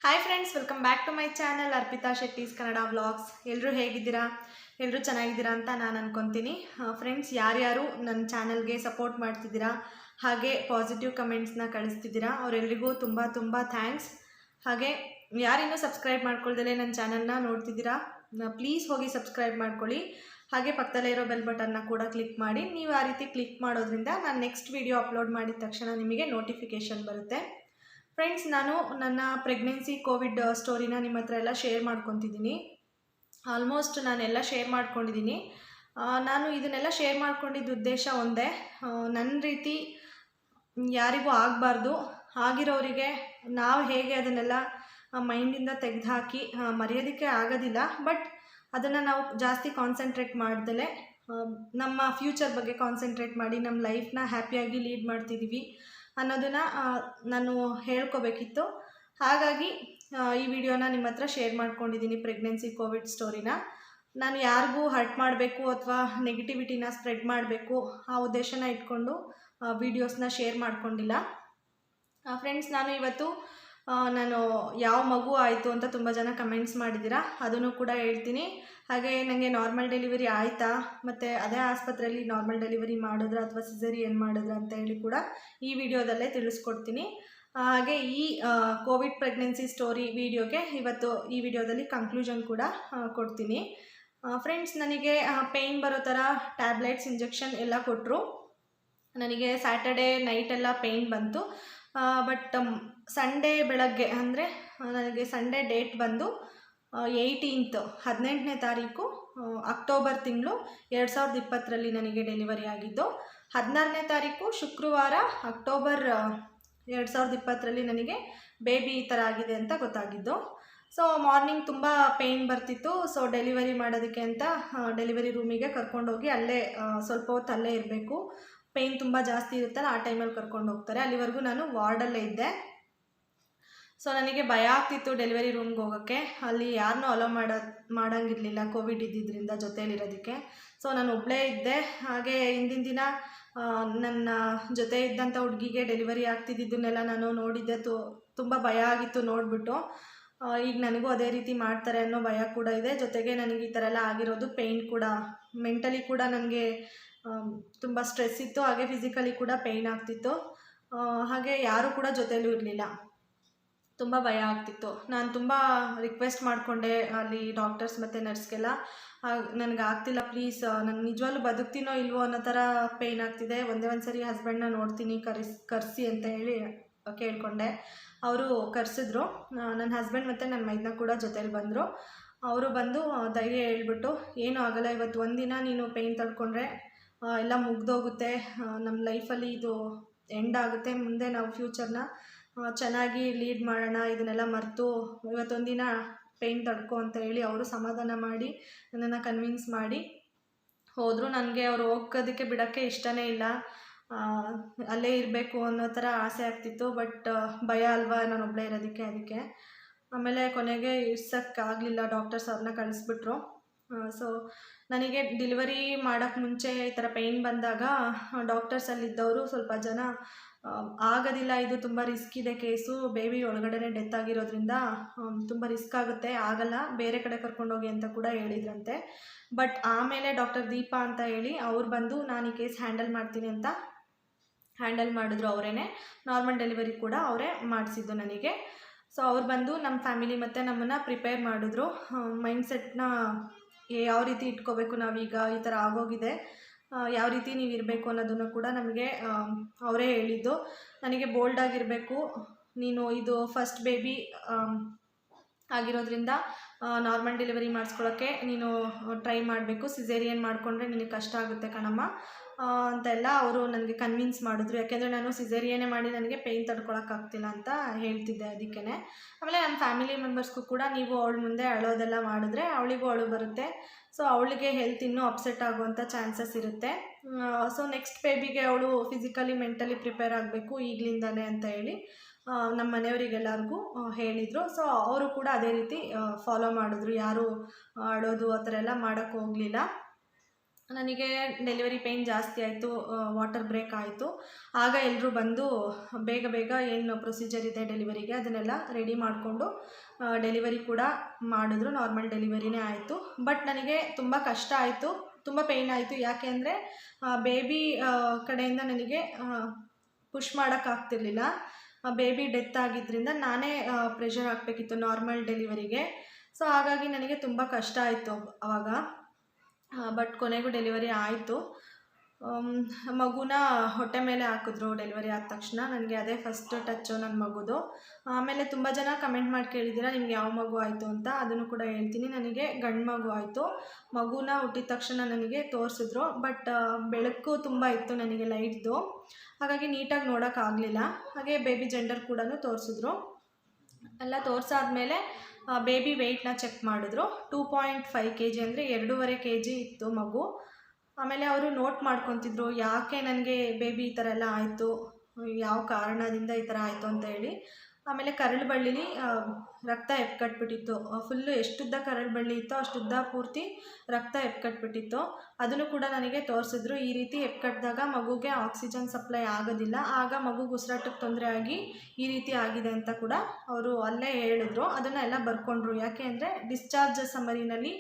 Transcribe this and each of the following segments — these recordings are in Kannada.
Hi friends, welcome back to my channel Arpita Shetty's Kannada vlogs. ಎಲ್ಲರೂ ಹೇಗಿದ್ದೀರಾ? ಎಲ್ಲರೂ ಚೆನ್ನಾಗಿದ್ದೀರಾ ಅಂತ ನಾನು ಅನ್ಕೊತೀನಿ. ಫ್ರೆಂಡ್ಸ್, ಯಾರ್ಯಾರು ನನ್ನ ಚಾನಲ್ಗೆ ಸಪೋರ್ಟ್ ಮಾಡ್ತಿದ್ದೀರಾ ಹಾಗೆ ಪಾಸಿಟಿವ್ ಕಮೆಂಟ್ಸ್ನ ಕಳಿಸ್ತಿದ್ದೀರಾ ಅವರೆಲ್ಲರಿಗೂ ತುಂಬ ತುಂಬ ಥ್ಯಾಂಕ್ಸ್. ಹಾಗೆ ಯಾರಿನ್ನೂ ಸಬ್ಸ್ಕ್ರೈಬ್ ಮಾಡ್ಕೊಳ್ದಲೇ ನನ್ನ ಚಾನಲ್ನ ನೋಡ್ತಿದ್ದೀರಾ, ಪ್ಲೀಸ್ ಹೋಗಿ ಸಬ್ಸ್ಕ್ರೈಬ್ ಮಾಡ್ಕೊಳ್ಳಿ. ಹಾಗೆ ಪಕ್ಕದಲ್ಲೇ ಇರೋ ಬೆಲ್ ಬಟನ್ನ ಕೂಡ ಕ್ಲಿಕ್ ಮಾಡಿ. ನೀವು ಆ ರೀತಿ ಕ್ಲಿಕ್ ಮಾಡೋದ್ರಿಂದ ನಾನು ನೆಕ್ಸ್ಟ್ ವಿಡಿಯೋ ಅಪ್ಲೋಡ್ ಮಾಡಿದ ತಕ್ಷಣ ನಿಮಗೆ ನೋಟಿಫಿಕೇಷನ್ ಬರುತ್ತೆ. ಫ್ರೆಂಡ್ಸ್, ನಾನು ನನ್ನ ಪ್ರೆಗ್ನೆನ್ಸಿ ಕೋವಿಡ್ ಸ್ಟೋರಿನ ನಿಮ್ಮ ಹತ್ರ ಎಲ್ಲ ಶೇರ್ ಮಾಡ್ಕೊತಿದ್ದೀನಿ. ಆಲ್ಮೋಸ್ಟ್ ನಾನೆಲ್ಲ ಶೇರ್ ಮಾಡ್ಕೊಂಡಿದ್ದೀನಿ. ನಾನು ಇದನ್ನೆಲ್ಲ ಶೇರ್ ಮಾಡ್ಕೊಂಡಿದ್ದ ಉದ್ದೇಶ ಒಂದೇ, ನನ್ನ ರೀತಿ ಯಾರಿಗೂ ಆಗಬಾರ್ದು. ಆಗಿರೋರಿಗೆ ನಾವು ಹೇಗೆ ಅದನ್ನೆಲ್ಲ ಮೈಂಡಿಂದ ತೆಗೆದುಹಾಕಿ ಮರೆಯೋದಕ್ಕೆ ಆಗೋದಿಲ್ಲ, ಬಟ್ ಅದನ್ನು ನಾವು ಜಾಸ್ತಿ ಕಾನ್ಸಂಟ್ರೇಟ್ ಮಾಡ್ದಲೇ ನಮ್ಮ ಫ್ಯೂಚರ್ ಬಗ್ಗೆ ಕಾನ್ಸಂಟ್ರೇಟ್ ಮಾಡಿ ನಮ್ಮ ಲೈಫ್ನ ಹ್ಯಾಪಿಯಾಗಿ ಲೀಡ್ ಮಾಡ್ತಿದ್ದೀವಿ ಅನ್ನೋದನ್ನು ನಾನು ಹೇಳ್ಕೊಬೇಕಿತ್ತು. ಹಾಗಾಗಿ ಈ ವಿಡಿಯೋನ ನಿಮ್ಮ ಹತ್ರ ಶೇರ್ ಮಾಡ್ಕೊಂಡಿದ್ದೀನಿ, ಪ್ರೆಗ್ನೆನ್ಸಿ ಕೋವಿಡ್ ಸ್ಟೋರಿನ. ನಾನು ಯಾರಿಗೂ ಹರ್ಟ್ ಮಾಡಬೇಕು ಅಥವಾ ನೆಗೆಟಿವಿಟಿನ ಸ್ಪ್ರೆಡ್ ಮಾಡಬೇಕು ಆ ಉದ್ದೇಶನ ಇಟ್ಕೊಂಡು ವೀಡಿಯೋಸ್ನ ಶೇರ್ ಮಾಡ್ಕೊಂಡಿಲ್ಲ. ಫ್ರೆಂಡ್ಸ್, ನಾನು ಇವತ್ತು ನಾನು ಯಾವ ಮಗು ಆಯಿತು ಅಂತ ತುಂಬ ಜನ ಕಮೆಂಟ್ಸ್ ಮಾಡಿದ್ದೀರಾ, ಅದನ್ನು ಕೂಡ ಹೇಳ್ತೀನಿ. ಹಾಗೆ ನನಗೆ ನಾರ್ಮಲ್ ಡೆಲಿವರಿ ಆಯಿತಾ, ಮತ್ತು ಅದೇ ಆಸ್ಪತ್ರೆಯಲ್ಲಿ ನಾರ್ಮಲ್ ಡೆಲಿವರಿ ಮಾಡಿದ್ರ ಅಥವಾ ಸಿಸೇರಿಯನ್ ಮಾಡಿದ್ರ ಅಂತ ಹೇಳಿ ಕೂಡ ಈ ವಿಡಿಯೋದಲ್ಲೇ ತಿಳಿಸ್ಕೊಡ್ತೀನಿ. ಹಾಗೆ ಈ ಕೋವಿಡ್ ಪ್ರೆಗ್ನೆನ್ಸಿ ಸ್ಟೋರಿ ವಿಡಿಯೋಗೆ ಇವತ್ತು ಈ ವಿಡಿಯೋದಲ್ಲಿ ಕನ್ಕ್ಲೂಷನ್ ಕೂಡ ಕೊಡ್ತೀನಿ. ಫ್ರೆಂಡ್ಸ್, ನನಗೆ ಪೇಯ್ನ್ ಬರೋ ಥರ ಟ್ಯಾಬ್ಲೆಟ್ಸ್, ಇಂಜೆಕ್ಷನ್ ಎಲ್ಲ ಕೊಟ್ಟರು. ನನಗೆ ಸ್ಯಾಟರ್ಡೇ ನೈಟೆಲ್ಲ ಪೇಯ್ನ್ ಬಂತು. ಬಟ್ ಸಂಡೇ ಬೆಳಗ್ಗೆ, ಅಂದರೆ ನನಗೆ ಸಂಡೇ ಡೇಟ್ ಬಂದು 18ನೇ ತಾರೀಕು ಅಕ್ಟೋಬರ್ ತಿಂಗಳು 2020ರಲ್ಲಿ ನನಗೆ ಡೆಲಿವರಿ ಆಗಿದ್ದು. 16ನೇ ತಾರೀಕು ಶುಕ್ರವಾರ ಅಕ್ಟೋಬರ್ 2020ರಲ್ಲಿ ನನಗೆ ಬೇಬಿ ಈ ಥರ ಆಗಿದೆ ಅಂತ ಗೊತ್ತಾಗಿದ್ದು. ಸೊ ಮಾರ್ನಿಂಗ್ ತುಂಬ ಪೇಯ್ನ್ ಬರ್ತಿತ್ತು. ಸೊ ಡೆಲಿವರಿ ಮಾಡೋದಕ್ಕೆ ಅಂತ ಡೆಲಿವರಿ ರೂಮಿಗೆ ಕರ್ಕೊಂಡೋಗಿ ಅಲ್ಲೇ ಸ್ವಲ್ಪ ಹೊತ್ತು ಅಲ್ಲೇ ಇರಬೇಕು. ಪೇಯ್ನ್ ತುಂಬ ಜಾಸ್ತಿ ಇರುತ್ತಲ್ಲ, ಆ ಟೈಮಲ್ಲಿ ಕರ್ಕೊಂಡು ಹೋಗ್ತಾರೆ. ಅಲ್ಲಿವರೆಗೂ ನಾನು ವಾರ್ಡಲ್ಲೇ ಇದ್ದೆ. ಸೊ ನನಗೆ ಭಯ ಆಗ್ತಿತ್ತು ಡೆಲಿವರಿ ರೂಮ್ಗೆ ಹೋಗೋಕ್ಕೆ. ಅಲ್ಲಿ ಯಾರನ್ನೂ ಅಲೋ ಮಾಡೋಂಗಿರಲಿಲ್ಲ ಕೋವಿಡ್ ಇದ್ದಿದ್ದರಿಂದ ಜೊತೆಯಲ್ಲಿರೋದಕ್ಕೆ. ಸೊ ನಾನು ಒಬ್ಬಳೇ ಇದ್ದೆ. ಹಾಗೆ ಹಿಂದಿನ ದಿನ ನನ್ನ ಜೊತೆ ಇದ್ದಂಥ ಹುಡುಗಿಗೆ ಡೆಲಿವರಿ ಆಗ್ತಿದ್ದನ್ನೆಲ್ಲ ನಾನು ನೋಡಿದ್ದೆ. ತುಂಬ ಭಯ ಆಗಿತ್ತು ನೋಡಿಬಿಟ್ಟು. ಈಗ ನನಗೂ ಅದೇ ರೀತಿ ಮಾಡ್ತಾರೆ ಅನ್ನೋ ಭಯ ಕೂಡ ಇದೆ. ಜೊತೆಗೆ ನನಗೆ ಈ ಥರ ಎಲ್ಲ ಆಗಿರೋದು ಪೇಯ್ನ್ ಕೂಡ, ಮೆಂಟಲಿ ಕೂಡ ನನಗೆ ತುಂಬ ಸ್ಟ್ರೆಸ್ ಇತ್ತು. ಹಾಗೆ ಫಿಸಿಕಲಿ ಕೂಡ ಪೇಯ್ನ್ ಆಗ್ತಿತ್ತು. ಹಾಗೆ ಯಾರೂ ಕೂಡ ಜೊತೆಯಲ್ಲೂ ಇರಲಿಲ್ಲ. ತುಂಬ ಭಯ ಆಗ್ತಿತ್ತು. ನಾನು ತುಂಬ ರಿಕ್ವೆಸ್ಟ್ ಮಾಡಿಕೊಂಡೆ ಅಲ್ಲಿ ಡಾಕ್ಟರ್ಸ್ ಮತ್ತು ನರ್ಸ್ಗೆಲ್ಲ, ನನಗೆ ಆಗ್ತಿಲ್ಲ, ಪ್ಲೀಸ್ ನಾನು ನಿಜವಾಗ್ಲೂ ಬದುಕ್ತೀನೋ ಇಲ್ವೋ ಅನ್ನೋ ಥರ ಪೇಯ್ನ್ ಆಗ್ತಿದೆ. ಒಂದೇ ಒಂದು ಸರಿ ಹಸ್ಬೆಂಡ್ನ ನೋಡ್ತೀನಿ, ಕರೆಸಿ ಅಂತ ಹೇಳಿ ಕೇಳಿಕೊಂಡೆ. ಅವರು ಕರೆಸಿದ್ರು. ನನ್ನ ಹಸ್ಬೆಂಡ್ ಮತ್ತು ನನ್ನ ಮೈದನ ಕೂಡ ಜೊತೇಲಿ ಬಂದರು. ಅವರು ಬಂದು ಧೈರ್ಯ ಹೇಳ್ಬಿಟ್ಟು, ಏನೂ ಆಗೋಲ್ಲ, ಇವತ್ತು ಒಂದಿನ ನೀನು ಪೇಯ್ನ್ ತಡ್ಕೊಂಡ್ರೆ ಎಲ್ಲ ಮುಗ್ದೋಗುತ್ತೆ, ನಮ್ಮ ಲೈಫಲ್ಲಿ ಇದು ಎಂಡ್ ಆಗುತ್ತೆ, ಮುಂದೆ ನಾವು ಫ್ಯೂಚರ್ನ ಚೆನ್ನಾಗಿ ಲೀಡ್ ಮಾಡೋಣ, ಇದನ್ನೆಲ್ಲ ಮರೆತು ಇವತ್ತೊಂದಿನ ಪೇಯ್ನ್ ತಡ್ಕೊ ಅಂತ ಹೇಳಿ ಅವರು ಸಮಾಧಾನ ಮಾಡಿ ನನ್ನನ್ನು ಕನ್ವಿನ್ಸ್ ಮಾಡಿ ಹೋದರು. ನನಗೆ ಅವರು ಹೋಗೋದಕ್ಕೆ ಬಿಡೋಕ್ಕೆ ಇಷ್ಟನೇ ಇಲ್ಲ, ಅಲ್ಲೇ ಇರಬೇಕು ಅನ್ನೋ ಥರ ಆಸೆ ಆಗ್ತಿತ್ತು. ಬಟ್ ಭಯ ಅಲ್ವಾ ನಾನೊಬ್ಬಳೇ ಇರೋದಕ್ಕೆ, ಅದಕ್ಕೆ ಆಮೇಲೆ ಕೊನೆಗೆ ಇರ್ಸೋಕ್ಕಾಗಲಿಲ್ಲ, ಡಾಕ್ಟರ್ಸ್ ಅವ್ರನ್ನ ಕಳಿಸ್ಬಿಟ್ರು. ಸೊ ನನಗೆ ಡೆಲಿವರಿ ಮಾಡೋಕ್ಕೆ ಮುಂಚೆ ಈ ಥರ ಪೇಯ್ನ್ ಬಂದಾಗ ಡಾಕ್ಟರ್ಸಲ್ಲಿದ್ದವರು ಸ್ವಲ್ಪ ಜನ, ಆಗೋದಿಲ್ಲ, ಇದು ತುಂಬ ರಿಸ್ಕ್ ಇದೆ ಕೇಸು, ಬೇಬಿ ಒಳಗಡೆ ಡೆತ್ ಆಗಿರೋದ್ರಿಂದ ತುಂಬ ರಿಸ್ಕ್ ಆಗುತ್ತೆ, ಆಗಲ್ಲ, ಬೇರೆ ಕಡೆ ಕರ್ಕೊಂಡೋಗಿ ಅಂತ ಕೂಡ ಹೇಳಿದ್ರಂತೆ. ಬಟ್ ಆಮೇಲೆ ಡಾಕ್ಟರ್ ದೀಪಾ ಅಂತ ಹೇಳಿ ಅವ್ರು ಬಂದು ನಾನು ಈ ಕೇಸ್ ಹ್ಯಾಂಡಲ್ ಮಾಡ್ತೀನಿ ಅಂತ ಹ್ಯಾಂಡಲ್ ಮಾಡಿದ್ರು. ಅವರೇ ನಾರ್ಮಲ್ ಡೆಲಿವರಿ ಕೂಡ ಅವರೇ ಮಾಡಿಸಿದ್ದು ನನಗೆ. ಸೊ ಅವ್ರು ಬಂದು ನಮ್ಮ ಫ್ಯಾಮಿಲಿ ಮತ್ತು ನಮ್ಮನ್ನು ಪ್ರಿಪೇರ್ ಮಾಡಿದ್ರು. ಮೈಂಡ್ಸೆಟ್ನ ಯಾವ ರೀತಿ ಇಟ್ಕೋಬೇಕು, ನಾವೀಗ ಈ ಥರ ಆಗೋಗಿದೆ, ಯಾವ ರೀತಿ ನೀವು ಇರಬೇಕು ಅನ್ನೋದನ್ನು ಕೂಡ ನಮಗೆ ಅವರೇ ಹೇಳಿದ್ದು. ನನಗೆ ಬೋಲ್ಡಾಗಿರಬೇಕು, ನೀನು ಇದು ಫಸ್ಟ್ ಬೇಬಿ ಆಗಿರೋದ್ರಿಂದ ನಾರ್ಮಲ್ ಡೆಲಿವರಿ ಮಾಡಿಸ್ಕೊಳ್ಳೋಕ್ಕೆ ನೀನು ಟ್ರೈ ಮಾಡಬೇಕು, ಸಿಸೇರಿಯನ್ ಮಾಡಿಕೊಂಡ್ರೆ ನಿನಗೆ ಕಷ್ಟ ಆಗುತ್ತೆ ಕಣಮ್ಮ ಅಂತೆಲ್ಲ ಅವರು ನನಗೆ ಕನ್ವಿನ್ಸ್ ಮಾಡಿದ್ರು. ಯಾಕೆಂದರೆ ನಾನು ಸಿಸೇರಿಯನ್ನೇ ಮಾಡಿ ನನಗೆ ಪೇಯ್ನ್ ತಡ್ಕೊಳಕ್ಕಾಗ್ತಿಲ್ಲ ಅಂತ ಹೇಳ್ತಿದ್ದೆ. ಅದಕ್ಕೇ ಆಮೇಲೆ ನಮ್ಮ ಫ್ಯಾಮಿಲಿ ಮೆಂಬರ್ಸ್ಗೂ ಕೂಡ, ನೀವು ಅವಳ ಮುಂದೆ ಅಳೋದೆಲ್ಲ ಮಾಡಿದ್ರೆ ಅವಳಿಗೂ ಅಳು ಬರುತ್ತೆ, ಸೊ ಅವಳಿಗೆ ಹೆಲ್ತ್ ಇನ್ನೂ ಅಪ್ಸೆಟ್ ಆಗುವಂಥ ಚಾನ್ಸಸ್ ಇರುತ್ತೆ. ಸೊ ನೆಕ್ಸ್ಟ್ ಬೇಬಿಗೆ ಅವಳು ಫಿಸಿಕಲಿ ಮೆಂಟಲಿ ಪ್ರಿಪೇರ್ ಆಗಬೇಕು ಈಗಲಿಂದನೇ ಅಂತ ಹೇಳಿ ನಮ್ಮ ಮನೆಯವರಿಗೆಲ್ಲರಿಗೂ ಹೇಳಿದರು. ಸೊ ಅವರು ಕೂಡ ಅದೇ ರೀತಿ ಫಾಲೋ ಮಾಡಿದ್ರು, ಯಾರೂ ಅಳೋದು ಆ ಥರ ಎಲ್ಲ ಮಾಡೋಕ್ಕೆ ಹೋಗಲಿಲ್ಲ. ನನಗೆ ಡೆಲಿವರಿ ಪೇಯ್ನ್ ಜಾಸ್ತಿ ಆಯಿತು, ವಾಟರ್ ಬ್ರೇಕ್ ಆಯಿತು. ಆಗ ಎಲ್ಲರೂ ಬಂದು ಬೇಗ ಬೇಗ ಏನು ಪ್ರೊಸೀಜರ್ ಇದೆ ಡೆಲಿವರಿಗೆ ಅದನ್ನೆಲ್ಲ ರೆಡಿ ಮಾಡಿಕೊಂಡು ಡೆಲಿವರಿ ಕೂಡ ಮಾಡಿದ್ರು. ನಾರ್ಮಲ್ ಡೆಲಿವರಿನೇ ಆಯಿತು. ಬಟ್ ನನಗೆ ತುಂಬ ಕಷ್ಟ ಆಯಿತು, ತುಂಬ ಪೇಯ್ನ್ ಆಯಿತು. ಯಾಕೆ ಅಂದರೆ ಬೇಬಿ ಕಡೆಯಿಂದ ನನಗೆ ಪುಷ್ ಮಾಡೋಕ್ಕಾಗ್ತಿರ್ಲಿಲ್ಲ. ಬೇಬಿ ಡೆತ್ ಆಗಿದ್ದರಿಂದ ನಾನೇ ಪ್ರೆಷರ್ ಹಾಕಬೇಕಿತ್ತು ನಾರ್ಮಲ್ ಡೆಲಿವರಿಗೆ. ಸೊ ಹಾಗಾಗಿ ನನಗೆ ತುಂಬ ಕಷ್ಟ ಆಯಿತು ಆವಾಗ. ಬಟ್ ಕೊನೆಗೂ ಡೆಲಿವರಿ ಆಯಿತು. ಮಗುನ ಹೊಟ್ಟೆ ಮೇಲೆ ಹಾಕಿದ್ರು ಡೆಲಿವರಿ ಆದ ತಕ್ಷಣ. ನನಗೆ ಅದೇ ಫಸ್ಟ್ ಟಚ್ಚು ನನ್ನ ಮಗುದು. ಆಮೇಲೆ ತುಂಬ ಜನ ಕಮೆಂಟ್ ಮಾಡಿ ಕೇಳಿದ್ದೀರಾ ನಿಮ್ಗೆ ಯಾವ ಮಗು ಆಯಿತು ಅಂತ, ಅದನ್ನು ಕೂಡ ಹೇಳ್ತೀನಿ. ನನಗೆ ಗಂಡು ಮಗು ಆಯಿತು. ಮಗುನ ಹುಟ್ಟಿದ ತಕ್ಷಣ ನನಗೆ ತೋರಿಸಿದ್ರು. ಬಟ್ ಬೆಳಕು ತುಂಬ ಇತ್ತು ನನಗೆ ಲೈಟ್ದು, ಹಾಗಾಗಿ ನೀಟಾಗಿ ನೋಡೋಕ್ಕಾಗಲಿಲ್ಲ. ಹಾಗೆ ಬೇಬಿ ಜೆಂಡರ್ ಕೂಡ ತೋರಿಸಿದ್ರು. ಎಲ್ಲ ತೋರಿಸಾದ್ಮೇಲೆ ಬೇಬಿ ವೆಯ್ಟ್ನ ಚೆಕ್ ಮಾಡಿದ್ರು. 2.5 kg ಅಂದರೆ 2.5 kg ಇತ್ತು ಮಗು. ಆಮೇಲೆ ಅವರು ನೋಟ್ ಮಾಡ್ಕೊತಿದ್ರು ಯಾಕೆ ನನಗೆ ಬೇಬಿ ಈ ಥರ ಎಲ್ಲ ಆಯಿತು, ಯಾವ ಕಾರಣದಿಂದ ಈ ಥರ ಆಯಿತು ಅಂತ ಹೇಳಿ. ಆಮೇಲೆ ಕರಳು ಬಳ್ಳಿಲಿ ರಕ್ತ ಎಪ್ಕಟ್ಬಿಟ್ಟಿತ್ತು. ಫುಲ್ಲು ಎಷ್ಟುದ್ದ ಕರಳು ಬಳ್ಳಿ ಇತ್ತೋ ಅಷ್ಟುದ್ದ ಪೂರ್ತಿ ರಕ್ತ ಎಪ್ಕಟ್ಬಿಟ್ಟಿತ್ತು. ಅದನ್ನು ಕೂಡ ನನಗೆ ತೋರಿಸಿದ್ರು. ಈ ರೀತಿ ಎಪ್ಕಟ್ಟಿದಾಗ ಮಗುಗೆ ಆಕ್ಸಿಜನ್ ಸಪ್ಲೈ ಆಗೋದಿಲ್ಲ, ಆಗ ಮಗುಗೆ ಉಸಿರಾಟಕ್ಕೆ ತೊಂದರೆ ಆಗಿ ಈ ರೀತಿ ಆಗಿದೆ ಅಂತ ಕೂಡ ಅವರು ಅಲ್ಲೇ ಹೇಳಿದ್ರು. ಅದನ್ನು ಎಲ್ಲ ಬರ್ಕೊಂಡ್ರು. ಯಾಕೆ ಅಂದರೆ ಡಿಸ್ಚಾರ್ಜ್ ಸಮರಿನಲ್ಲಿ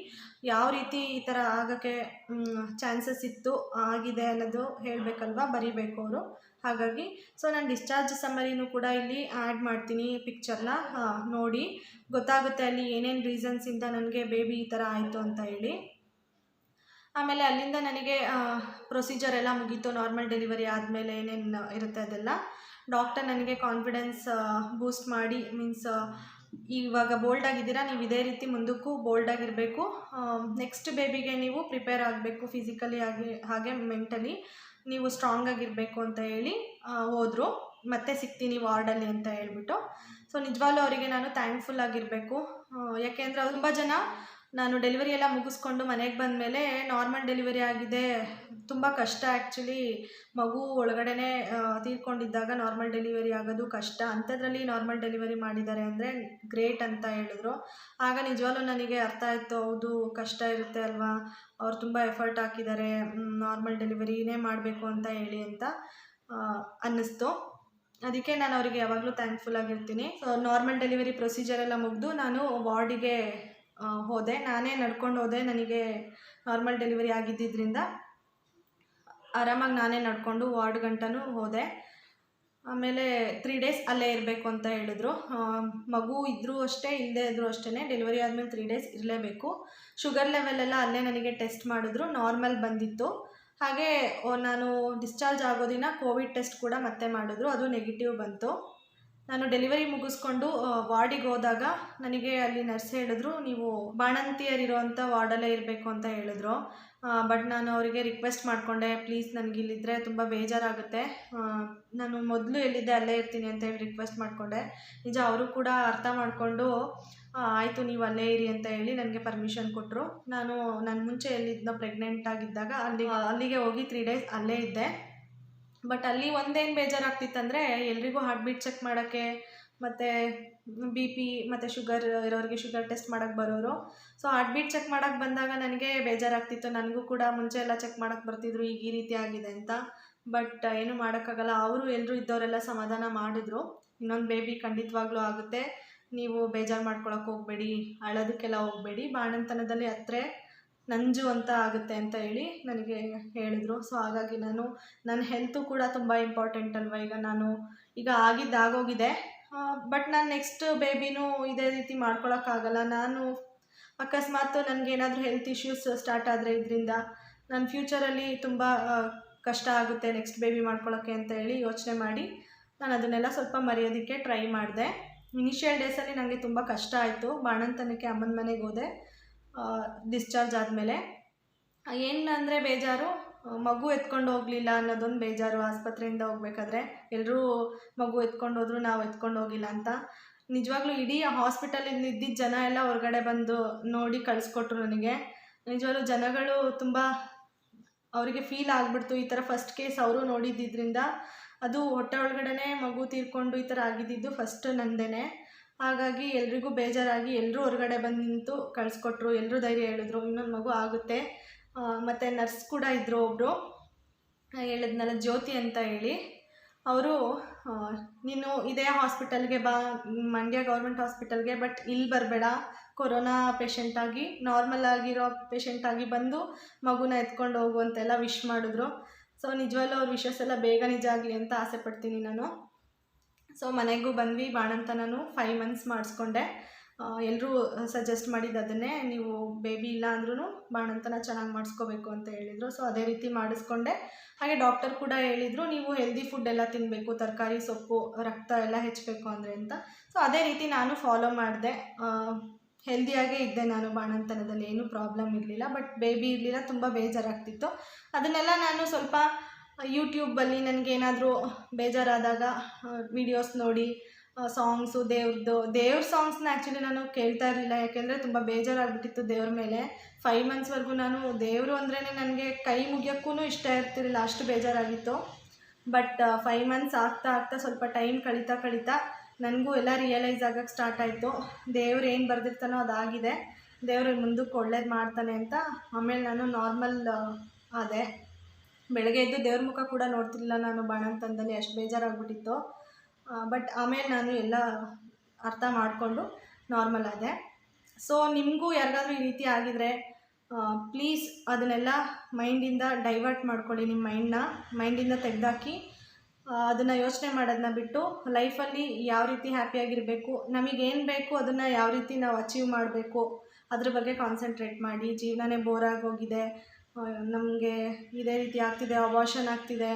ಯಾವ ರೀತಿ ಈ ಥರ ಆಗೋಕ್ಕೆ ಚಾನ್ಸಸ್ ಇತ್ತು, ಆಗಿದೆ ಅನ್ನೋದು ಹೇಳಬೇಕಲ್ವ, ಬರೀಬೇಕು ಅವರು. ಹಾಗಾಗಿ ಸೊ ನಾನು ಡಿಸ್ಚಾರ್ಜ್ ಸಮ್ಮರಿನೂ ಕೂಡ ಇಲ್ಲಿ ಆ್ಯಡ್ ಮಾಡ್ತೀನಿ ಪಿಕ್ಚರ್ನ, ನೋಡಿ ಗೊತ್ತಾಗುತ್ತೆ ಅಲ್ಲಿ ಏನೇನು ರೀಸನ್ಸಿಂದ ನನಗೆ ಬೇಬಿ ಈ ಥರ ಆಯಿತು ಅಂತ ಹೇಳಿ. ಆಮೇಲೆ ಅಲ್ಲಿಂದ ನನಗೆ ಪ್ರೊಸೀಜರ್ ಎಲ್ಲ ಮುಗೀತು. ನಾರ್ಮಲ್ ಡೆಲಿವರಿ ಆದಮೇಲೆ ಏನೇನು ಇರುತ್ತೆ ಅದೆಲ್ಲ ಡಾಕ್ಟರ್ ನನಗೆ ಕಾನ್ಫಿಡೆನ್ಸ್ ಬೂಸ್ಟ್ ಮಾಡಿ, ಮೀನ್ಸ್ ಇವಾಗ ಬೋಲ್ಡಾಗಿದ್ದೀರಾ, ನೀವು ಇದೇ ರೀತಿ ಮುಂದಕ್ಕೂ ಬೋಲ್ಡಾಗಿರಬೇಕು, ನೆಕ್ಸ್ಟ್ ಬೇಬಿಗೆ ನೀವು ಪ್ರಿಪೇರ್ ಆಗಬೇಕು, ಫಿಸಿಕಲಿ ಆಗಿ ಹಾಗೆ ಮೆಂಟಲಿ ನೀವು ಸ್ಟ್ರಾಂಗ್ ಆಗಿರಬೇಕು ಅಂತ ಹೇಳಿ ಹೋದರು. ಮತ್ತೆ ಸಿಗ್ತೀನಿ ವಾರ್ಡಲ್ಲಿ ಅಂತ ಹೇಳ್ಬಿಟ್ಟು. ಸೊ ನಿಜವಾಗ್ಲೂ ಅವರಿಗೆ ನಾನು ಥ್ಯಾಂಕ್ಫುಲ್ ಆಗಿರಬೇಕು. ಯಾಕೆಂದರೆ ಅವ್ರು ತುಂಬ ಜನ ನಾನು ಡೆಲಿವರಿ ಎಲ್ಲ ಮುಗಿಸ್ಕೊಂಡು ಮನೆಗೆ ಬಂದಮೇಲೆ ನಾರ್ಮಲ್ ಡೆಲಿವರಿ ಆಗಿದೆ, ತುಂಬ ಕಷ್ಟ ಆ್ಯಕ್ಚುಲಿ, ಮಗು ಒಳಗಡೆ ತೀರ್ಕೊಂಡಿದ್ದಾಗ ನಾರ್ಮಲ್ ಡೆಲಿವರಿ ಆಗೋದು ಕಷ್ಟ, ಅಂಥದ್ರಲ್ಲಿ ನಾರ್ಮಲ್ ಡೆಲಿವರಿ ಮಾಡಿದ್ದಾರೆ ಅಂದರೆ ಗ್ರೇಟ್ ಅಂತ ಹೇಳಿದ್ರು. ಆಗ ನಿಜವಾಗ್ಲೂ ನನಗೆ ಅರ್ಥ ಆಯಿತು, ಹೌದು ಕಷ್ಟ ಇರುತ್ತೆ ಅಲ್ವಾ, ಅವ್ರು ತುಂಬ ಎಫರ್ಟ್ ಹಾಕಿದ್ದಾರೆ ನಾರ್ಮಲ್ ಡೆಲಿವರಿನೇ ಮಾಡಬೇಕು ಅಂತ ಹೇಳಿ ಅಂತ ಅನ್ನಿಸ್ತು. ಅದಕ್ಕೆ ನಾನು ಅವರಿಗೆ ಯಾವಾಗಲೂ ಥ್ಯಾಂಕ್ಫುಲ್ ಆಗಿರ್ತೀನಿ. ಸೊ ನಾರ್ಮಲ್ ಡೆಲಿವರಿ ಪ್ರೊಸೀಜರ್ ಎಲ್ಲ ಮುಗಿದು ನಾನು ವಾರ್ಡಿಗೆ ಹೋದೆ. ನಾನೇ ನಡ್ಕೊಂಡು ಹೋದೆ, ನನಗೆ ನಾರ್ಮಲ್ ಡೆಲಿವರಿ ಆಗಿದ್ದರಿಂದ ಆರಾಮಾಗಿ ನಾನೇ ನಡ್ಕೊಂಡು ವಾರ್ಡ್ ಗಂಟನೂ ಹೋದೆ. ಆಮೇಲೆ 3 days ಅಲ್ಲೇ ಇರಬೇಕು ಅಂತ ಹೇಳಿದ್ರು. ಮಗು ಇದ್ದರೂ ಅಷ್ಟೇ, ಇಲ್ಲದೇ ಇದ್ದರೂ ಅಷ್ಟೇ, ಡೆಲಿವರಿ ಆದಮೇಲೆ 3 days ಇರಲೇಬೇಕು. ಶುಗರ್ ಲೆವೆಲೆಲ್ಲ ಅಲ್ಲೇ ನನಗೆ ಟೆಸ್ಟ್ ಮಾಡಿದ್ರು, ನಾರ್ಮಲ್ ಬಂದಿತ್ತು. ಹಾಗೆ ನಾನು ಡಿಸ್ಚಾರ್ಜ್ ಆಗೋ ದಿನ ಕೋವಿಡ್ ಟೆಸ್ಟ್ ಕೂಡ ಮತ್ತೆ ಮಾಡಿದ್ರು, ಅದು ನೆಗೆಟಿವ್ ಬಂತು. ನಾನು ಡೆಲಿವರಿ ಮುಗಿಸ್ಕೊಂಡು ವಾರ್ಡಿಗೆ ಹೋದಾಗ ನನಗೆ ಅಲ್ಲಿ ನರ್ಸ್ ಹೇಳಿದ್ರು, ನೀವು ಬಾಣಂತಿಯರಿರೋವಂಥ ವಾರ್ಡಲ್ಲೇ ಇರಬೇಕು ಅಂತ ಹೇಳಿದ್ರು. ಬಟ್ ನಾನು ಅವರಿಗೆ ರಿಕ್ವೆಸ್ಟ್ ಮಾಡಿಕೊಂಡೆ, ಪ್ಲೀಸ್ ನನಗೆ ಇಲ್ಲಿದ್ದರೆ ತುಂಬ ಬೇಜಾರಾಗುತ್ತೆ, ನಾನು ಮೊದಲು ಎಲ್ಲಿದ್ದೆ ಅಲ್ಲೇ ಇರ್ತೀನಿ ಅಂತ ಹೇಳಿ ರಿಕ್ವೆಸ್ಟ್ ಮಾಡಿಕೊಂಡೆ. ನಿಜ ಅವರು ಕೂಡ ಅರ್ಥ ಮಾಡಿಕೊಂಡು ಆಯಿತು ನೀವು ಅಲ್ಲೇ ಇರಿ ಅಂತ ಹೇಳಿ ನನಗೆ ಪರ್ಮಿಷನ್ ಕೊಟ್ಟರು. ನಾನು ಮುಂಚೆ ಎಲ್ಲಿದ್ದೋ ಪ್ರೆಗ್ನೆಂಟ್ ಆಗಿದ್ದಾಗ ಅಲ್ಲಿಗೆ ಹೋಗಿ 3 days ಅಲ್ಲೇ ಇದ್ದೆ. ಬಟ್ ಅಲ್ಲಿ ಒಂದೇನು ಬೇಜಾರಾಗ್ತಿತ್ತಂದರೆ ಎಲ್ರಿಗೂ ಹಾರ್ಟ್ ಬೀಟ್ ಚೆಕ್ ಮಾಡೋಕ್ಕೆ ಮತ್ತು BP ಮತ್ತು ಶುಗರ್ ಇರೋರಿಗೆ ಶುಗರ್ ಟೆಸ್ಟ್ ಮಾಡೋಕ್ಕೆ ಬರೋರು. ಸೊ ಹಾರ್ಟ್ ಬೀಟ್ ಚೆಕ್ ಮಾಡೋಕ್ಕೆ ಬಂದಾಗ ನನಗೆ ಬೇಜಾರಾಗ್ತಿತ್ತು. ನನಗೂ ಕೂಡ ಮುಂಚೆ ಎಲ್ಲ ಚೆಕ್ ಮಾಡೋಕ್ಕೆ ಬರ್ತಿದ್ರು, ಈಗ ಈ ರೀತಿ ಆಗಿದೆ ಅಂತ. ಬಟ್ ಏನು ಮಾಡೋಕ್ಕಾಗಲ್ಲ, ಅವರು ಎಲ್ಲರೂ ಇದ್ದವರೆಲ್ಲ ಸಮಾಧಾನ ಮಾಡಿದ್ರು. ಇನ್ನೊಂದು ಬೇಬಿ ಖಂಡಿತವಾಗ್ಲೂ ಆಗುತ್ತೆ, ನೀವು ಬೇಜಾರು ಮಾಡ್ಕೊಳಕ್ಕೆ ಹೋಗಬೇಡಿ, ಅಳೋದಕ್ಕೆಲ್ಲ ಹೋಗಬೇಡಿ, ಬಾಣಂತನದಲ್ಲಿ ಹತ್ರ ನಂಜು ಅಂತ ಆಗುತ್ತೆ ಅಂತ ಹೇಳಿ ನನಗೆ ಹೇಳಿದರು. ಸೊ ಹಾಗಾಗಿ ನನ್ನ ಹೆಲ್ತು ಕೂಡ ತುಂಬ ಇಂಪಾರ್ಟೆಂಟ್ ಅಲ್ವ. ಈಗ ಆಗೋಗಿದೆ. ಬಟ್ ನಾನು ನೆಕ್ಸ್ಟ್ ಬೇಬಿನೂ ಇದೇ ರೀತಿ ಮಾಡ್ಕೊಳಕ್ಕಾಗಲ್ಲ. ನಾನು ಅಕಸ್ಮಾತ್ ನನಗೇನಾದರೂ ಹೆಲ್ತ್ ಇಶ್ಯೂಸ್ ಸ್ಟಾರ್ಟ್ ಆದರೆ ಇದರಿಂದ ನನ್ನ ಫ್ಯೂಚರಲ್ಲಿ ತುಂಬ ಕಷ್ಟ ಆಗುತ್ತೆ ನೆಕ್ಸ್ಟ್ ಬೇಬಿ ಮಾಡ್ಕೊಳ್ಳೋಕ್ಕೆ ಅಂತ ಹೇಳಿ ಯೋಚನೆ ಮಾಡಿ ನಾನು ಅದನ್ನೆಲ್ಲ ಸ್ವಲ್ಪ ಮರೆಯೋದಕ್ಕೆ ಟ್ರೈ ಮಾಡಿದೆ. ಇನಿಷಿಯಲ್ ಡೇಸಲ್ಲಿ ನನಗೆ ತುಂಬ ಕಷ್ಟ ಆಯಿತು. ಬಾಣಂತನಕ್ಕೆ ಅಮ್ಮನ ಮನೆಗೆ ಹೋದೆ ಡಿಸ್ಚಾರ್ಜ್ ಆದಮೇಲೆ. ಏನಂದರೆ ಬೇಜಾರು, ಮಗು ಎತ್ಕೊಂಡು ಹೋಗಲಿಲ್ಲ ಅನ್ನೋದೊಂದು ಬೇಜಾರು. ಆಸ್ಪತ್ರೆಯಿಂದ ಹೋಗ್ಬೇಕಾದ್ರೆ ಎಲ್ಲರೂ ಮಗು ಎತ್ಕೊಂಡು ಹೋದ್ರು, ನಾವು ಎತ್ಕೊಂಡು ಹೋಗಿಲ್ಲ ಅಂತ. ನಿಜವಾಗ್ಲೂ ಇಡೀ ಹಾಸ್ಪಿಟಲಿಂದ ಇದ್ದಿದ್ದ ಜನ ಎಲ್ಲ ಹೊರಗಡೆ ಬಂದು ನೋಡಿ ಕಳಿಸ್ಕೊಟ್ರು ನನಗೆ. ನಿಜವಾಗ್ಲೂ ಜನಗಳು ತುಂಬ ಅವರಿಗೆ ಫೀಲ್ ಆಗಿಬಿಡ್ತು. ಈ ಥರ ಫಸ್ಟ್ ಕೇಸ್ ಅವರು ನೋಡಿದ್ದರಿಂದ, ಅದು ಹೊಟ್ಟೆ ಒಳಗಡೆ ಮಗು ತೀರ್ಕೊಂಡು ಈ ಥರ ಆಗಿದ್ದು ಫಸ್ಟ್ ನಂದೇನೆ. ಹಾಗಾಗಿ ಎಲ್ರಿಗೂ ಬೇಜಾರಾಗಿ ಎಲ್ಲರೂ ಹೊರಗಡೆ ಬಂದು ನಿಂತು ಕಳಿಸ್ಕೊಟ್ರು. ಎಲ್ಲರೂ ಧೈರ್ಯ ಹೇಳಿದ್ರು, ಇನ್ನೊಂದು ಮಗು ಆಗುತ್ತೆ, ಮತ್ತು ನರ್ಸ್ ಕೂಡ ಇದ್ದರು ಒಬ್ಬರು, ಹೇಳಿದ್ನಲ್ಲ ಜ್ಯೋತಿ ಅಂತ ಹೇಳಿ. ಅವರು ನೀನು ಇದೇ ಹಾಸ್ಪಿಟಲ್ಗೆ ಬಾ, ಮಂಡ್ಯ ಗೌರ್ಮೆಂಟ್ ಹಾಸ್ಪಿಟಲ್ಗೆ, ಬಟ್ ಇಲ್ಲಿ ಬರಬೇಡ, ಕೊರೋನಾ ಪೇಷಂಟಾಗಿ ನಾರ್ಮಲ್ ಆಗಿರೋ ಪೇಷಂಟಾಗಿ ಬಂದು ಮಗುನ ಎತ್ಕೊಂಡು ಹೋಗು ಅಂತೆಲ್ಲ ವಿಶ್ ಮಾಡಿದ್ರು. ಸೊ ನಿಜವಲ್ಲೂ ಅವ್ರ ವಿಶಸ್ ಎಲ್ಲ ಬೇಗ ನಿಜ ಆಗಲಿ ಅಂತ ಆಸೆ ಪಡ್ತೀನಿ ನಾನು. ಸೊ ಮನೆಗೂ ಬಂದ್ವಿ, ಬಾಣಂತನೂ 5 months ಮಾಡಿಸ್ಕೊಂಡೆ. ಎಲ್ಲರೂ ಸಜೆಸ್ಟ್ ಮಾಡಿದ್ದು ಅದನ್ನೇ, ನೀವು ಬೇಬಿ ಇಲ್ಲ ಅಂದ್ರೂ ಬಾಣಂತನ ಚೆನ್ನಾಗಿ ಮಾಡಿಸ್ಕೋಬೇಕು ಅಂತ ಹೇಳಿದರು. ಸೊ ಅದೇ ರೀತಿ ಮಾಡಿಸ್ಕೊಂಡೆ. ಹಾಗೆ ಡಾಕ್ಟರ್ ಕೂಡ ಹೇಳಿದರು, ನೀವು ಹೆಲ್ದಿ ಫುಡ್ ಎಲ್ಲ ತಿನ್ನಬೇಕು, ತರಕಾರಿ ಸೊಪ್ಪು, ರಕ್ತ ಎಲ್ಲ ಹೆಚ್ಚಬೇಕು ಅಂದರೆ ಅಂತ. ಸೊ ಅದೇ ರೀತಿ ನಾನು ಫಾಲೋ ಮಾಡಿದೆ. ಹೆಲ್ದಿಯಾಗೇ ಇದ್ದೆ ನಾನು ಬಾಣಂತನದಲ್ಲಿ, ಏನೂ ಪ್ರಾಬ್ಲಮ್ ಇರಲಿಲ್ಲ. ಬಟ್ ಬೇಬಿ ಇರಲಿಲ್ಲ, ತುಂಬ ಬೇಜಾರಾಗ್ತಿತ್ತು. ಅದನ್ನೆಲ್ಲ ನಾನು ಸ್ವಲ್ಪ ಯೂಟ್ಯೂಬಲ್ಲಿ ನನಗೇನಾದರೂ ಬೇಜಾರಾದಾಗ ವೀಡಿಯೋಸ್ ನೋಡಿ, ಸಾಂಗ್ಸು ದೇವ್ರ ಸಾಂಗ್ಸ್ನ ಆ್ಯಕ್ಚುಲಿ ನಾನು ಕೇಳ್ತಾ ಇರಲಿಲ್ಲ, ಯಾಕೆಂದರೆ ತುಂಬ ಬೇಜಾರಾಗ್ಬಿಟ್ಟಿತ್ತು ದೇವ್ರ ಮೇಲೆ. 5 monthsವರೆಗೂ ನಾನು ದೇವರು ಅಂದ್ರೇ ನನಗೆ ಕೈ ಮುಗಿಯೋಕ್ಕೂ ಇಷ್ಟ ಇರ್ತಿರಲಿಲ್ಲ, ಅಷ್ಟು ಬೇಜಾರಾಗಿತ್ತು. ಬಟ್ 5 months ಆಗ್ತಾ ಸ್ವಲ್ಪ ಟೈಮ್ ಕಳೀತಾ ನನಗೂ ಎಲ್ಲ ರಿಯಲೈಸ್ ಆಗೋಕ್ಕೆ ಸ್ಟಾರ್ಟ್ ಆಯಿತು. ದೇವ್ರು ಏನು ಬರೆದಿರ್ತಾನೋ ಅದಾಗಿದೆ, ದೇವರು ಮುಂದಕ್ಕೆ ಒಳ್ಳೇದು ಮಾಡ್ತಾನೆ ಅಂತ. ಆಮೇಲೆ ನಾನು ನಾರ್ಮಲ್ ಆದೆ. ಬೆಳಗ್ಗೆ ಎದ್ದು ದೇವ್ರ ಮುಖ ಕೂಡ ನೋಡ್ತಿರ್ಲಿಲ್ಲ ನಾನು ಬಾಣಂತನದಲ್ಲಿ, ಅಷ್ಟು ಬೇಜಾರಾಗ್ಬಿಟ್ಟಿತ್ತು. ಬಟ್ ಆಮೇಲೆ ನಾನು ಎಲ್ಲ ಅರ್ಥ ಮಾಡಿಕೊಂಡು ನಾರ್ಮಲ್ ಆದೆ. ಸೊ ನಿಮಗೂ ಯಾರಿಗಾದ್ರೂ ಈ ರೀತಿ ಆಗಿದರೆ ಪ್ಲೀಸ್ ಅದನ್ನೆಲ್ಲ ಮೈಂಡಿಂದ ಡೈವರ್ಟ್ ಮಾಡ್ಕೊಳ್ಳಿ. ನಿಮ್ಮ ಮೈಂಡಿಂದ ತೆಗೆದಾಕಿ ಅದನ್ನು ಯೋಚನೆ ಮಾಡೋದನ್ನ ಬಿಟ್ಟು ಲೈಫಲ್ಲಿ ಯಾವ ರೀತಿ ಹ್ಯಾಪಿಯಾಗಿರಬೇಕು, ನಮಗೇನು ಬೇಕು ಅದನ್ನು ಯಾವ ರೀತಿ ನಾವು ಅಚೀವ್ ಮಾಡಬೇಕು ಅದ್ರ ಬಗ್ಗೆ ಕಾನ್ಸಂಟ್ರೇಟ್ ಮಾಡಿ. ಜೀವನನೇ ಬೋರಾಗಿ ಹೋಗಿದೆ, ನಮಗೆ ಇದೇ ರೀತಿ ಆಗ್ತಿದೆ, ಅಬಾರ್ಷನ್ ಆಗ್ತಿದೆ,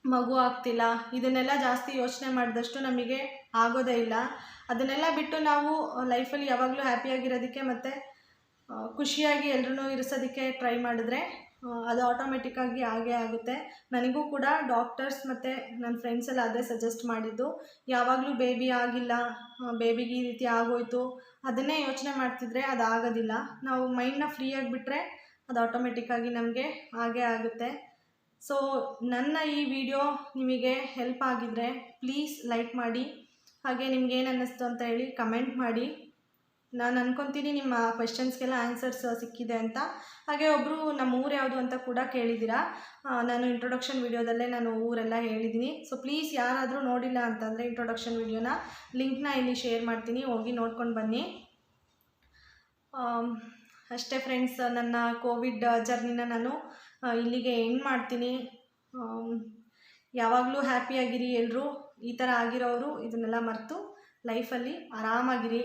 ಮಗು ಆಗ್ತಿಲ್ಲ, ಇದನ್ನೆಲ್ಲ ಜಾಸ್ತಿ ಯೋಚನೆ ಮಾಡಿದಷ್ಟು ನಮಗೆ ಆಗೋದೇ ಇಲ್ಲ. ಅದನ್ನೆಲ್ಲ ಬಿಟ್ಟು ನಾವು ಲೈಫಲ್ಲಿ ಯಾವಾಗಲೂ ಹ್ಯಾಪಿಯಾಗಿರೋದಕ್ಕೆ ಮತ್ತು ಖುಷಿಯಾಗಿ ಎಲ್ಲರೂ ಇರಿಸೋದಕ್ಕೆ ಟ್ರೈ ಮಾಡಿದ್ರೆ ಅದು ಆಟೋಮೆಟಿಕ್ಕಾಗಿ ಆಗೇ ಆಗುತ್ತೆ. ನನಗೂ ಕೂಡ ಡಾಕ್ಟರ್ಸ್ ಮತ್ತು ನನ್ನ ಫ್ರೆಂಡ್ಸ್ ಎಲ್ಲ ಅದೇ ಸಜೆಸ್ಟ್ ಮಾಡಿದ್ದು, ಯಾವಾಗಲೂ ಬೇಬಿ ಆಗಿಲ್ಲ, ಬೇಬಿಗೆ ಈ ರೀತಿ ಆಗೋಯ್ತು ಅದನ್ನೇ ಯೋಚನೆ ಮಾಡ್ತಿದ್ರೆ ಅದಾಗೋದಿಲ್ಲ. ನಾವು ಮೈಂಡನ್ನ ಫ್ರೀಯಾಗಿ ಬಿಟ್ಟರೆ ಅದು ಆಟೋಮೆಟಿಕ್ಕಾಗಿ ನಮಗೆ ಆಗೇ ಆಗುತ್ತೆ. ಸೊ ನನ್ನ ಈ ವಿಡಿಯೋ ನಿಮಗೆ ಹೆಲ್ಪ್ ಆಗಿದ್ದರೆ ಪ್ಲೀಸ್ ಲೈಕ್ ಮಾಡಿ, ಹಾಗೆ ನಿಮ್ಗೇನು ಅನ್ನಿಸ್ತು ಅಂತ ಹೇಳಿ ಕಮೆಂಟ್ ಮಾಡಿ. ನಾನು ಅಂದ್ಕೊತೀನಿ ನಿಮ್ಮ ಕ್ವೆಶ್ಚನ್ಸ್ಗೆಲ್ಲ ಆನ್ಸರ್ಸ್ ಸಿಕ್ಕಿದೆ ಅಂತ. ಹಾಗೆ ಒಬ್ಬರು ನಮ್ಮ ಊರು ಯಾವುದು ಅಂತ ಕೂಡ ಕೇಳಿದ್ದೀರಾ. ನಾನು ಇಂಟ್ರೊಡಕ್ಷನ್ ವಿಡಿಯೋದಲ್ಲೇ ನಾನು ಊರೆಲ್ಲ ಹೇಳಿದ್ದೀನಿ. ಸೊ ಪ್ಲೀಸ್ ಯಾರಾದರೂ ನೋಡಿಲ್ಲ ಅಂತಂದರೆ ಇಂಟ್ರೊಡಕ್ಷನ್ ವಿಡಿಯೋನ ಲಿಂಕ್ನ ಇಲ್ಲಿ ಶೇರ್ ಮಾಡ್ತೀನಿ, ಹೋಗಿ ನೋಡ್ಕೊಂಡು ಬನ್ನಿ. ಅಷ್ಟೇ ಫ್ರೆಂಡ್ಸ್, ನನ್ನ ಕೋವಿಡ್ ಜರ್ನಿನ ನಾನು ಇಲ್ಲಿಗೆ ಎಂಡ್ ಮಾಡ್ತೀನಿ. ಯಾವಾಗಲೂ ಹ್ಯಾಪಿಯಾಗಿರಿ ಎಲ್ಲರೂ. ಈ ಥರ ಆಗಿರೋರು ಇದನ್ನೆಲ್ಲ ಮರೆತು ಲೈಫಲ್ಲಿ ಆರಾಮಾಗಿರಿ,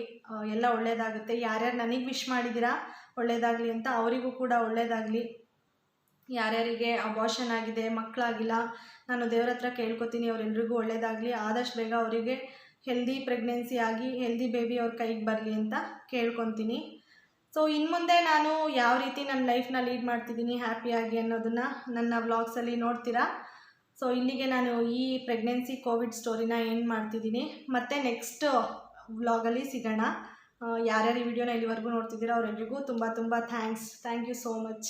ಎಲ್ಲ ಒಳ್ಳೆಯದಾಗುತ್ತೆ. ಯಾರ್ಯಾರು ನನಗೆ ವಿಶ್ ಮಾಡಿದ್ದೀರಾ ಒಳ್ಳೆಯದಾಗಲಿ ಅಂತ, ಅವರಿಗೂ ಕೂಡ ಒಳ್ಳೆಯದಾಗಲಿ. ಯಾರ್ಯಾರಿಗೆ ಅಬಾರ್ಷನ್ ಆಗಿದೆ, ಮಕ್ಕಳಾಗಿಲ್ಲ, ನಾನು ದೇವ್ರ ಹತ್ರ ಕೇಳ್ಕೊತೀನಿ ಅವರೆಲ್ರಿಗೂ ಒಳ್ಳೆಯದಾಗಲಿ. ಆದಷ್ಟು ಬೇಗ ಅವರಿಗೆ ಹೆಲ್ದಿ ಪ್ರೆಗ್ನೆನ್ಸಿ ಆಗಿ ಹೆಲ್ದಿ ಬೇಬಿ ಅವ್ರ ಕೈಗೆ ಬರಲಿ ಅಂತ ಕೇಳ್ಕೊತೀನಿ. ಸೊ ಇನ್ನು ಮುಂದೆ ನಾನು ಯಾವ ರೀತಿ ನನ್ನ ಲೈಫ್ನ ಲೀಡ್ ಮಾಡ್ತಿದ್ದೀನಿ ಹ್ಯಾಪಿಯಾಗಿ ಅನ್ನೋದನ್ನು ನನ್ನ ವ್ಲಾಗ್ಸಲ್ಲಿ ನೋಡ್ತೀರಾ. ಸೊ ಇಲ್ಲಿಗೆ ನಾನು ಈ ಪ್ರೆಗ್ನೆನ್ಸಿ ಕೋವಿಡ್ ಸ್ಟೋರಿನ ಎಂಡ್ ಮಾಡ್ತಿದ್ದೀನಿ. ಮತ್ತು ನೆಕ್ಸ್ಟ್ ವ್ಲಾಗಲ್ಲಿ ಸಿಗೋಣ. ಯಾರ್ಯಾರು ಈ ವಿಡಿಯೋನ ಇಲ್ಲಿವರೆಗೂ ನೋಡ್ತಿದ್ದೀರಾ ಅವರೆಲ್ಲರಿಗೂ ತುಂಬ ಥ್ಯಾಂಕ್ ಯು ಸೋ ಮಚ್.